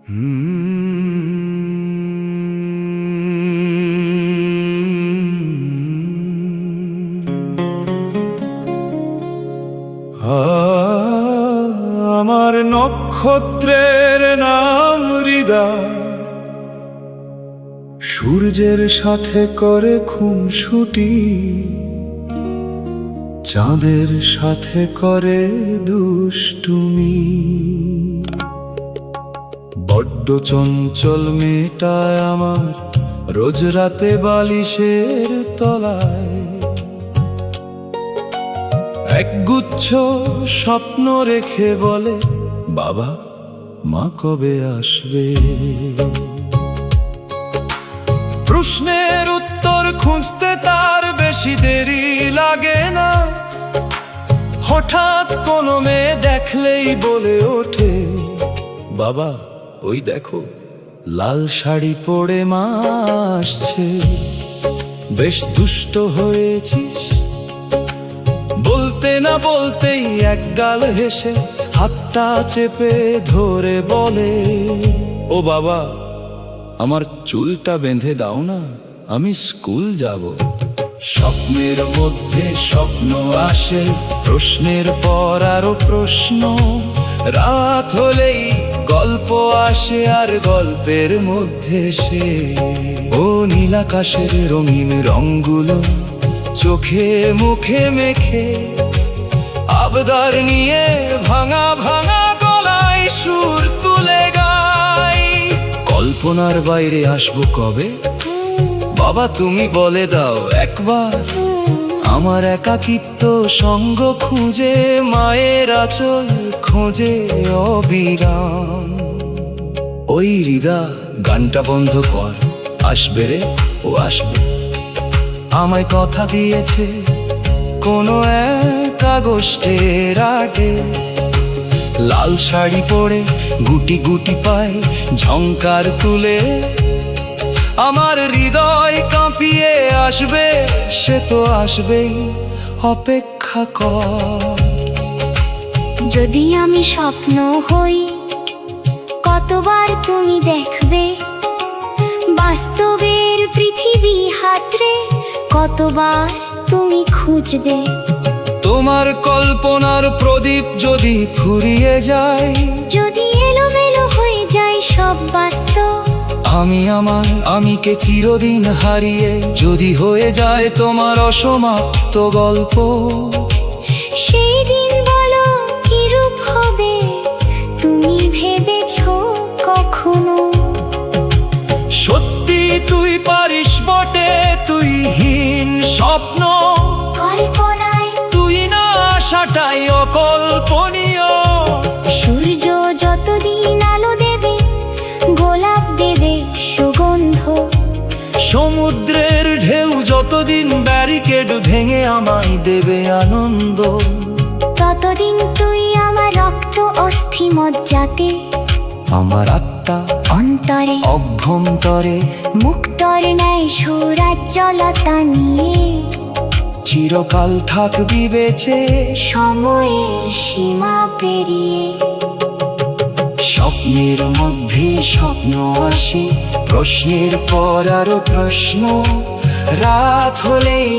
আমার নক্ষত্রের নাম হৃদয়, সূর্যের সাথে করে খুনসুটি, চাঁদের সাথে করে দুষ্টুমি। বড্ড চঞ্চল মেয়েটায় আমার, রোজ রাতে বালিশের তলায় একগুচ্ছ স্বপ্ন রেখে বলে, বাবা মা কবে আসবে। প্রশ্নের উত্তর খুঁজতে তার বেশি দেরি লাগে না, হঠাৎ কোনো মেয়ে দেখলেই বলে ওঠে, বাবা ওই দেখো লাল শাড়ি পরে মা আসছে, বেশ দুষ্ট হয়েছিস। বলতে না বলতেই এক গাল হেসে হাতটা চেপে ধরে বলে, ও বাবা আমার চুলটা বেঁধে দাও না, আমি স্কুল যাব। স্বপ্নের মধ্যে স্বপ্ন আসে, প্রশ্নের পর আরো প্রশ্ন, রাত হলেই গল্প আসে আর গল্পের মধ্যে সে ও নীলাকাশের রঙিন রঙগুলো চোখে মুখে মেখে, আবদার নিয়ে ভাঙা ভাঙা গলায় সুর তুলে গাই। কল্পনার বাইরে আসবো কবে, বাবা তুমি বলে দাও একবার। আমার একাকিত্ব সঙ্গ খুঁজে, মায়ের আঁচল খোঁজে অবিরাম। ওই হৃদয় গানটা বন্ধ কর, আসবে রে ও আসবে। আমায় কথা দিয়েছে কোনো এক আগস্টের রাতে, লাল শাড়ি পরে গুটি গুটি পায় ঝংকার তুলে, আমার হৃদয় কাঁপিয়ে আসবে, সে তো আসবেই, অপেক্ষা কর। যদি আমি স্বপ্ন হই, কতবার তুমি দেখবে, বাস্তবের পৃথিবী হাতড়ে কতবার তুমি খুঁজবে। তোমার কল্পনার প্রদীপ যদি ফুরিয়ে যায়, যদি এলোমেলো হয়ে যায় সব বাস্তব, আমি আমার আমিকে চিরদিন হারিয়ে যদি হয়ে যায় তোমার অসমাপ্ত গল্প, সেই দিন বলো কি রূপ হবে, তুমি ভেবেছো কখনো? সত্যি তুই পারিস বটে, তুই হীন স্বপ্ন কল্পনায় তুই না আসাটাই অকল্পনীয়। সূর্য যতদিন আলো দেবে, গোলাপ দেবে সুগন্ধ, সমুদ্রের ঢেউ যতদিন ব্যারিকেড ভেঙে আমায় দেবে আনন্দ, ততদিন তুই আমার রক্ত অস্থি মজ্জাতে, আমার আত্মা অন্তরে অভ্যন্তরে মুক্তর ন্যায় সৌরাজ্যলতা নিয়ে চিরকাল থাকবি বেঁচে, সময়ের সীমা পেরিয়ে। স্বপ্নের মধ্যে স্বপ্ন আসে, প্রশ্নের পর আরো প্রশ্ন, রাত হলেই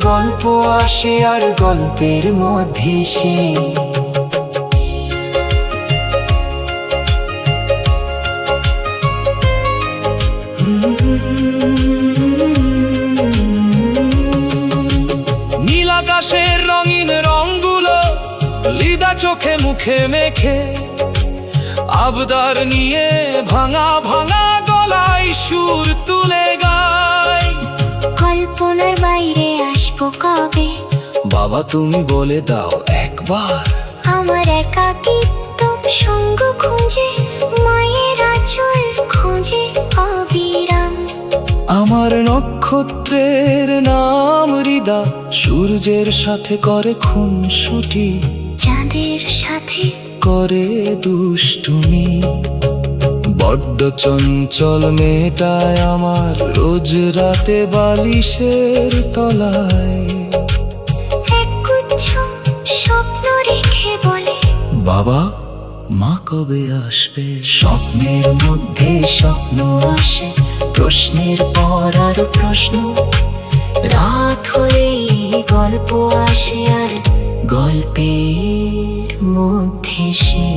গল্প আসে আর গল্পের মধ্যে সে নীলাকাশের রঙিন রঙগুলো লিদা চোখে মুখে মেখে, আবদার নিয়ে ভাঙা ভাঙা গলায় সুর তুলে গাই। কল্পনার বাইরে আসবো কবে, বাবা তুমি বলে দাও একবার। আমার একাকিত্ব সঙ্গ খুঁজে, মায়ের আঁচল খোঁজে অবিরাম। আমার নক্ষত্রের নাম হৃদয়, সূর্যের সাথে করে খুনসুটি, চাঁদের সাথে করে দুষ্টুমি। বড্ড চঞ্চল মেয়েটায় আমার, রোজ রাতে বালিশের তলায় একগুচ্ছ স্বপ্ন রেখে বলে, বাবা মা কবে আসবে। আসবে। স্বপ্নের মধ্যে স্বপ্ন আসে, প্রশ্নের পর আরো প্রশ্ন। রাত হলেই গল্প আসে, আর গল্পের মধ্যে সে